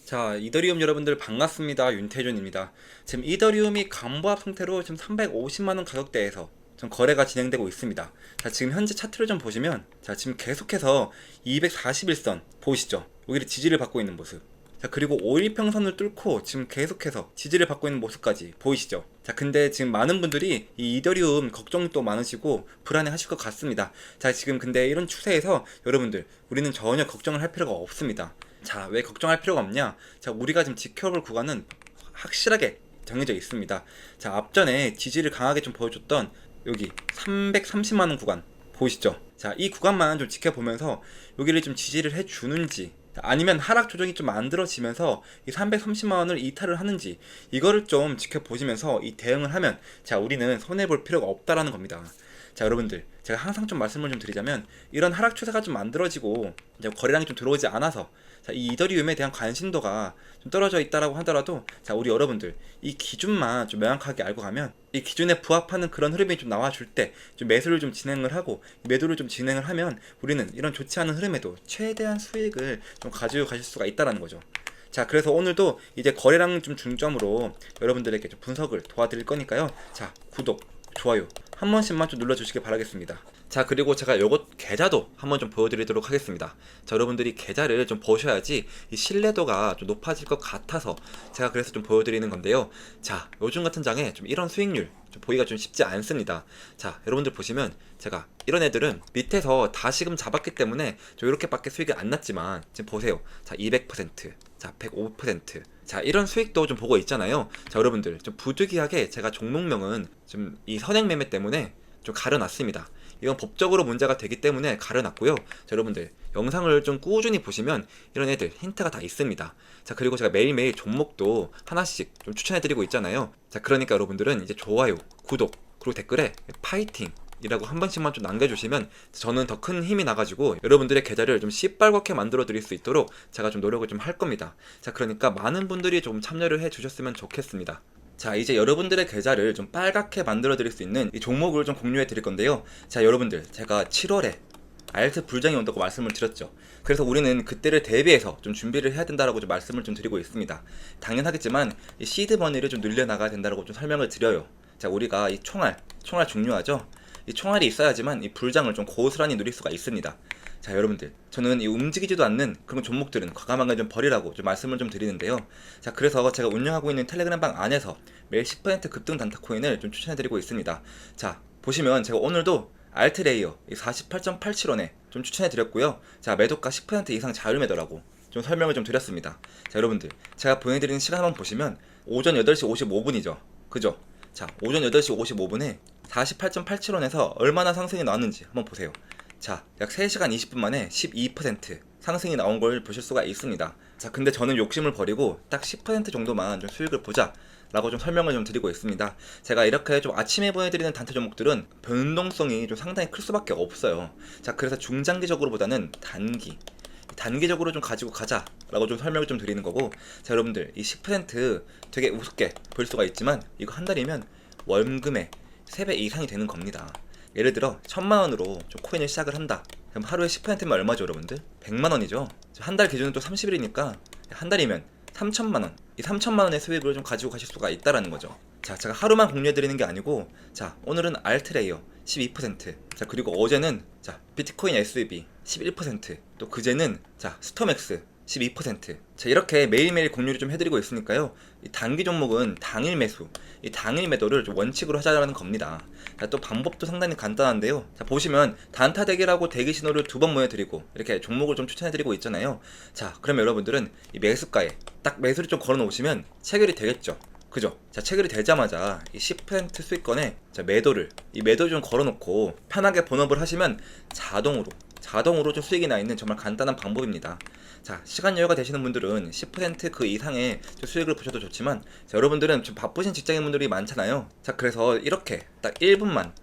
자, 이더리움 여러분들 반갑습니다. 윤태준입니다. 지금 이더리움이 간보합 상태로 지금 350만원 가격대에서 좀 거래가 진행되고 있습니다. 자, 지금 현재 차트를 좀 보시면, 자, 지금 계속해서 241선 보이시죠? 여기를 지지를 받고 있는 모습. 자, 그리고 5일평선을 뚫고 지금 계속해서 지지를 받고 있는 모습까지 보이시죠? 자, 근데 지금 많은 분들이 이 이더리움 걱정도 많으시고 불안해 하실 것 같습니다. 자, 지금 근데 이런 추세에서 여러분들, 우리는 전혀 걱정을 할 필요가 없습니다. 자, 왜 걱정할 필요가 없냐? 자, 우리가 지금 지켜볼 구간은 확실하게 정해져 있습니다. 자, 앞전에 지지를 강하게 좀 보여줬던 여기 330만원 구간 보이시죠? 자, 이 구간만 좀 지켜보면서 여기를 좀 지지를 해주는지, 아니면 하락 조정이 좀 만들어지면서 이 330만원을 이탈을 하는지, 이거를 좀 지켜보시면서 이 대응을 하면, 자, 우리는 손해볼 필요가 없다라는 겁니다. 자, 여러분들, 제가 항상 좀 말씀을 좀 드리자면, 이런 하락 추세가 좀 만들어지고 이제 거래량이 좀 들어오지 않아서, 자, 이 이더리움에 대한 관심도가 좀 떨어져 있다라고 하더라도, 자, 우리 여러분들 이 기준만 좀 명확하게 알고 가면, 이 기준에 부합하는 그런 흐름이 좀 나와줄 때 좀 매수를 좀 진행을 하고 매도를 좀 진행을 하면, 우리는 이런 좋지 않은 흐름에도 최대한 수익을 좀 가지고 가실 수가 있다라는 거죠. 자, 그래서 오늘도 이제 거래량 좀 중점으로 여러분들에게 좀 분석을 도와드릴 거니까요. 자, 구독, 좋아요 한 번씩만 좀 눌러주시길 바라겠습니다. 자, 그리고 제가 요것 계좌도 한번 좀 보여드리도록 하겠습니다. 자, 여러분들이 계좌를 좀 보셔야지 이 신뢰도가 좀 높아질 것 같아서 제가 그래서 좀 보여드리는 건데요. 자, 요즘 같은 장에 좀 이런 수익률 좀 보기가 좀 쉽지 않습니다. 자, 여러분들 보시면 제가 이런 애들은 밑에서 다시금 잡았기 때문에 좀 이렇게밖에 수익이 안 났지만, 지금 보세요. 자, 200%, 자, 105%, 자, 이런 수익도 좀 보고 있잖아요. 자, 여러분들 좀 부득이하게 제가 종목명은 좀 이 선행 매매 때문에 좀 가려놨습니다. 이건 법적으로 문제가 되기 때문에 가려놨고요. 자, 여러분들 영상을 좀 꾸준히 보시면 이런 애들 힌트가 다 있습니다. 자, 그리고 제가 매일매일 종목도 하나씩 좀 추천해드리고 있잖아요. 자, 그러니까 여러분들은 이제 좋아요, 구독, 그리고 댓글에 파이팅 이라고 한 번씩만 좀 남겨주시면 저는 더 큰 힘이 나가지고 여러분들의 계좌를 좀 시뻘겋게 만들어 드릴 수 있도록 제가 좀 노력을 좀 할 겁니다. 자, 그러니까 많은 분들이 좀 참여를 해 주셨으면 좋겠습니다. 자, 이제 여러분들의 계좌를 좀 빨갛게 만들어 드릴 수 있는 이 종목을 좀 공유해 드릴 건데요. 자, 여러분들, 제가 7월에 알트 불장이 온다고 말씀을 드렸죠. 그래서 우리는 그때를 대비해서 좀 준비를 해야 된다라고 좀 말씀을 좀 드리고 있습니다. 당연하겠지만 이 시드머니를 좀 늘려나가야 된다라고 좀 설명을 드려요. 자, 우리가 이 총알 중요하죠. 이 총알이 있어야지만 이 불장을 좀 고스란히 누릴 수가 있습니다. 자, 여러분들, 저는 이 움직이지도 않는 그런 종목들은 과감하게 좀 버리라고 좀 말씀을 좀 드리는데요. 자, 그래서 제가 운영하고 있는 텔레그램방 안에서 매일 10% 급등 단타 코인을 좀 추천해드리고 있습니다. 자, 보시면 제가 오늘도 알트레이어 48.87원에 좀 추천해드렸고요. 자, 매도가 10% 이상 자율 매도라고 좀 설명을 좀 드렸습니다. 자, 여러분들, 제가 보내드리는 시간 한번 보시면 오전 8시 55분이죠. 그죠? 자, 오전 8시 55분에 48.87원에서 얼마나 상승이 나왔는지 한번 보세요. 자, 약 3시간 20분 만에 12% 상승이 나온 걸 보실 수가 있습니다. 자, 근데 저는 욕심을 버리고 딱 10% 정도만 좀 수익을 보자 라고 좀 설명을 좀 드리고 있습니다. 제가 이렇게 좀 아침에 보내드리는 단타 종목들은 변동성이 좀 상당히 클 수밖에 없어요. 자, 그래서 중장기적으로 보다는 단기적으로 좀 가지고 가자 라고 좀 설명을 좀 드리는 거고, 자, 여러분들 이 10% 되게 우습게 볼 수가 있지만 이거 한 달이면 월금의 3배 이상이 되는 겁니다. 예를 들어 1000만원으로 좀 코인을 시작을 한다. 그럼 하루에 10%면 얼마죠, 여러분들? 100만원이죠. 한 달 기준은 또 30일이니까 한 달이면 3000만원, 이 3000만원의 수익을 좀 가지고 가실 수가 있다라는 거죠. 자, 제가 하루만 공유해드리는 게 아니고, 자, 오늘은 알트레이어 12%, 자, 그리고 어제는 자, 비트코인 SUV 11%, 또 그제는 자, 스톰엑스 12%. 자, 이렇게 매일매일 공유를 좀 해드리고 있으니까요. 이 단기 종목은 당일 매수, 이 당일 매도를 좀 원칙으로 하자라는 겁니다. 자, 또 방법도 상당히 간단한데요. 자, 보시면 단타 대기라고 대기 신호를 2번 보내드리고 이렇게 종목을 좀 추천해드리고 있잖아요. 자, 그러면 여러분들은 이 매수가에 딱 매수를 좀 걸어 놓으시면 체결이 되겠죠. 그죠? 자, 체결이 되자마자 이 10% 수익권에 자, 이 매도를 좀 걸어 놓고 편하게 본업을 하시면 자동으로 좀 수익이 나 있는 정말 간단한 방법입니다. 자, 시간 여유가 되시는 분들은 10% 수익을 보셔도 좋지만, 자, 여러분들은 좀 바쁘신 직장인분들이 많잖아요. 자, 그래서 이렇게 딱 1분만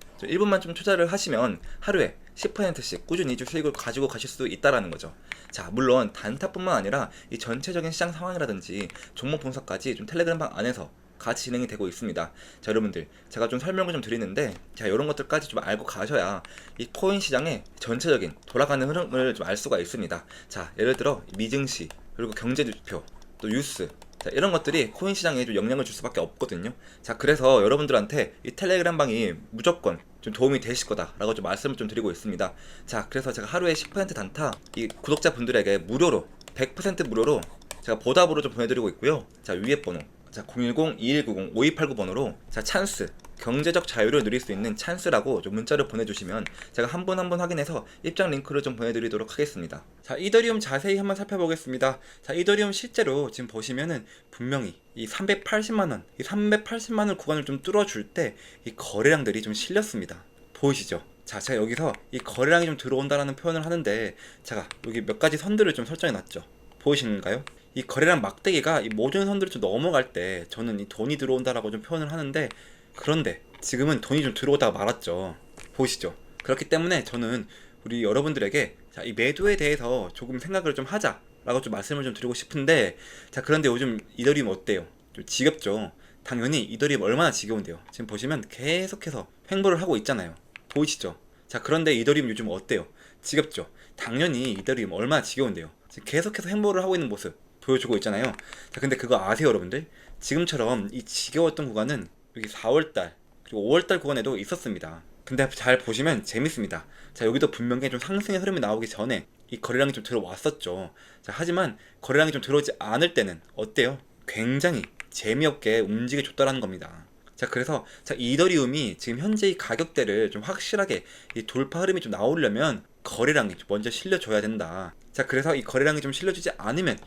좀 투자를 하시면 하루에 10%씩 꾸준히 좀 수익을 가지고 가실 수 있다라는 거죠. 자, 물론 단타뿐만 아니라 이 전체적인 시장 상황이라든지 종목 분석까지 좀 텔레그램방 안에서 같이 진행이 되고 있습니다. 자, 여러분들, 제가 좀 설명을 좀 드리는데, 자, 이런 것들까지 좀 알고 가셔야 이 코인 시장의 전체적인 돌아가는 흐름을 좀 알 수가 있습니다. 자, 예를 들어 미증시, 그리고 경제지표, 또 뉴스, 자, 이런 것들이 코인 시장에 좀 영향을 줄 수밖에 없거든요. 자, 그래서 여러분들한테 이 텔레그램 방이 무조건 좀 도움이 되실 거다라고 좀 말씀을 좀 드리고 있습니다. 자, 그래서 제가 하루에 10% 단타 이 구독자분들에게 무료로 100% 무료로 제가 보답으로 좀 보내드리고 있고요. 자, 위에 번호, 자, 010-2190-5289번호로 자, 찬스, 경제적 자유를 누릴 수 있는 찬스라고 좀 문자를 보내주시면 제가 한 분 한 분 확인해서 입장 링크를 좀 보내드리도록 하겠습니다. 자, 이더리움 자세히 한번 살펴보겠습니다. 자, 이더리움 실제로 지금 보시면은 분명히 이 380만원, 이 380만원 구간을 좀 뚫어줄 때 이 거래량들이 좀 실렸습니다. 보이시죠? 자, 제가 여기서 이 거래량이 좀 들어온다라는 표현을 하는데, 제가 여기 몇 가지 선들을 좀 설정해 놨죠. 보이시는가요? 이 거래량 막대기가 이 모든 선들을 좀 넘어갈 때 저는 이 돈이 들어온다라고 좀 표현을 하는데, 그런데 지금은 돈이 좀 들어오다가 말았죠. 보이시죠? 그렇기 때문에 저는 우리 여러분들에게 자, 이 매도에 대해서 조금 생각을 좀 하자라고 좀 말씀을 좀 드리고 싶은데, 자, 그런데 요즘 이더리움 어때요? 좀 지겹죠? 당연히 이더리움 얼마나 지겨운데요. 지금 보시면 계속해서 횡보를 하고 있잖아요. 보이시죠? 자, 그런데 이더리움 요즘 어때요? 지겹죠? 당연히 이더리움 얼마나 지겨운데요. 지금 계속해서 횡보를 하고 있는 모습 보여주고 있잖아요. 자, 근데 그거 아세요, 여러분들? 지금처럼 이 지겨웠던 구간은 여기 4월달 그리고 5월달 구간에도 있었습니다. 근데 잘 보시면 재밌습니다. 자, 여기도 분명히 좀 상승의 흐름이 나오기 전에 이 거래량이 좀 들어왔었죠. 자, 하지만 거래량이 좀 들어오지 않을 때는 어때요? 굉장히 재미없게 움직여줬다라는 겁니다. 자, 그래서 자, 이더리움이 지금 현재 이 가격대를 좀 확실하게 이 돌파 흐름이 좀 나오려면 거래량이 먼저 실려줘야 된다. 자, 그래서 이 거래량이 좀 실려주지 않으면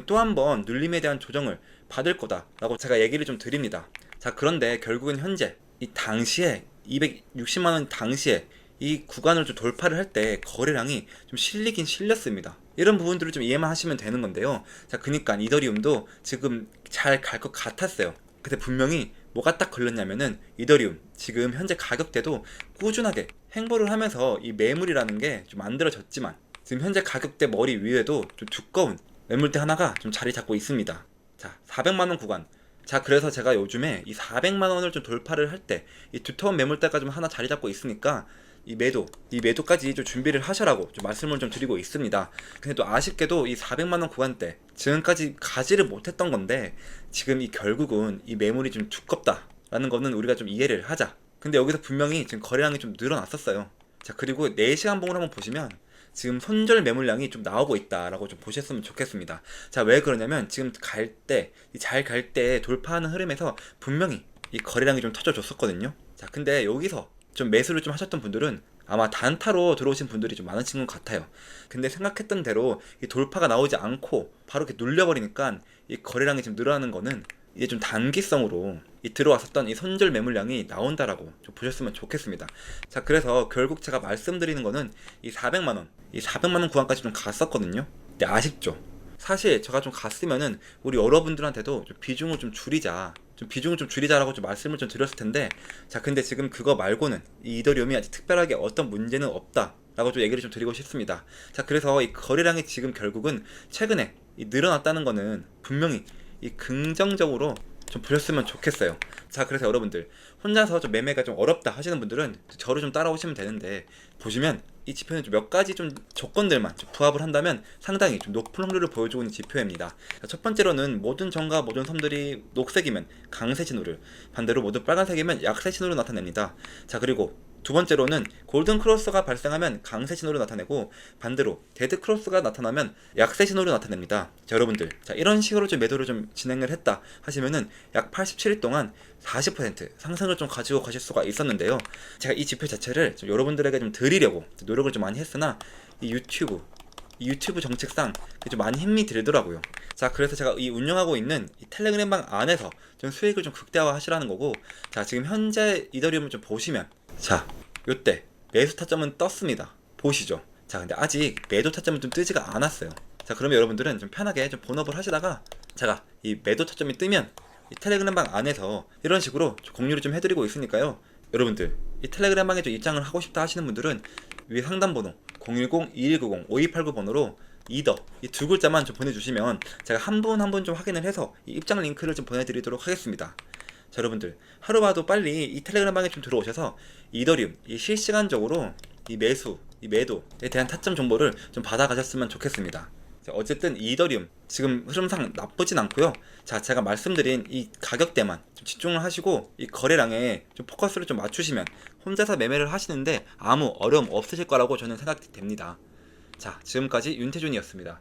또 한 번 눌림에 대한 조정을 받을 거다라고 제가 얘기를 좀 드립니다. 자, 그런데 결국은 현재 이 당시에 260만원 당시에 이 구간을 좀 돌파를 할 때 거래량이 좀 실리긴 실렸습니다. 이런 부분들을 좀 이해만 하시면 되는 건데요. 자, 그니까 이더리움도 지금 잘 갈 것 같았어요. 근데 분명히 뭐가 딱 걸렸냐면은 이더리움 지금 현재 가격대도 꾸준하게 횡보를 하면서 이 매물이라는 게 좀 만들어졌지만 지금 현재 가격대 머리 위에도 좀 두꺼운 매물대 하나가 좀 자리 잡고 있습니다. 자, 400만원 구간. 자, 그래서 제가 요즘에 이 400만원을 좀 돌파를 할 때 이 두터운 매물대가 좀 하나 자리 잡고 있으니까 이 매도까지 좀 준비를 하셔라고 좀 말씀을 좀 드리고 있습니다. 근데 또 아쉽게도 이 400만원 구간대 지금까지 가지를 못했던 건데, 지금 이 결국은 이 매물이 좀 두껍다라는 거는 우리가 좀 이해를 하자. 근데 여기서 분명히 지금 거래량이 좀 늘어났었어요. 자, 그리고 4시간 봉을 한번 보시면 지금 손절 매물량이 좀 나오고 있다라고 좀 보셨으면 좋겠습니다. 자, 왜 그러냐면 지금 잘 갈 때 돌파하는 흐름에서 분명히 이 거래량이 좀 터져줬었거든요. 자, 근데 여기서 좀 매수를 좀 하셨던 분들은 아마 단타로 들어오신 분들이 좀 많으신 것 같아요. 근데 생각했던 대로 이 돌파가 나오지 않고 바로 이렇게 눌려버리니까 이 거래량이 좀 늘어나는 거는 이제 좀 단기성으로 이 들어왔었던 이 손절 매물량이 나온다라고 좀 보셨으면 좋겠습니다. 자, 그래서 결국 제가 말씀드리는 거는 이 400만원 구간까지 좀 갔었거든요. 근데 아쉽죠? 사실 제가 좀 갔으면은 우리 여러분들한테도 좀 비중을 좀 줄이자라고 좀 말씀을 좀 드렸을 텐데, 자, 근데 지금 그거 말고는 이 이더리움이 아직 특별하게 어떤 문제는 없다라고 좀 얘기를 좀 드리고 싶습니다. 자, 그래서 이 거래량이 지금 결국은 최근에 이 늘어났다는 거는 분명히 이 긍정적으로 좀 보셨으면 좋겠어요. 자, 그래서 여러분들 혼자서 좀 매매가 좀 어렵다 하시는 분들은 저를 좀 따라오시면 되는데, 보시면 이 지표는 좀 몇 가지 좀 조건들만 좀 부합을 한다면 상당히 좀 높은 확률을 보여주고 있는 지표입니다. 자, 첫 번째로는 모든 점과 모든 섬들이 녹색이면 강세 신호를, 반대로 모두 빨간색이면 약세 신호를 나타냅니다. 자, 그리고 두 번째로는 골든 크로스가 발생하면 강세 신호를 나타내고, 반대로 데드 크로스가 나타나면 약세 신호를 나타냅니다. 자, 여러분들, 자, 이런 식으로 좀 매도를 좀 진행을 했다 하시면은 약 87일 동안 40% 상승을 좀 가지고 가실 수가 있었는데요. 제가 이 지표 자체를 좀 여러분들에게 좀 드리려고 노력을 좀 많이 했으나 이 유튜브 정책상 좀 많이 힘이 들더라고요. 자, 그래서 제가 이 운영하고 있는 이 텔레그램방 안에서 좀 수익을 좀 극대화 하시라는 거고, 자, 지금 현재 이더리움을 좀 보시면, 자, 요때 매수 타점은 떴습니다. 보시죠. 자, 근데 아직 매도 타점은 좀 뜨지가 않았어요. 자, 그러면 여러분들은 좀 편하게 좀 본업을 하시다가 제가 이 매도 타점이 뜨면 이 텔레그램방 안에서 이런 식으로 공유를 좀 해드리고 있으니까요. 여러분들 이 텔레그램방에 좀 입장을 하고 싶다 하시는 분들은 위에 상담번호 010-2190-5289번호로 이더 이 두 글자만 좀 보내주시면 제가 한 분 한 분 좀 확인을 해서 이 입장 링크를 좀 보내드리도록 하겠습니다. 자, 여러분들 하루라도 빨리 이 텔레그램방에 좀 들어오셔서 이더리움 이 실시간적으로 이 매수, 이 매도에 대한 타점 정보를 좀 받아가셨으면 좋겠습니다. 자, 어쨌든 이더리움 지금 흐름상 나쁘진 않고요. 자, 제가 말씀드린 이 가격대만 좀 집중을 하시고 이 거래량에 좀 포커스를 좀 맞추시면 혼자서 매매를 하시는데 아무 어려움 없으실 거라고 저는 생각됩니다. 자, 지금까지 윤태준이었습니다.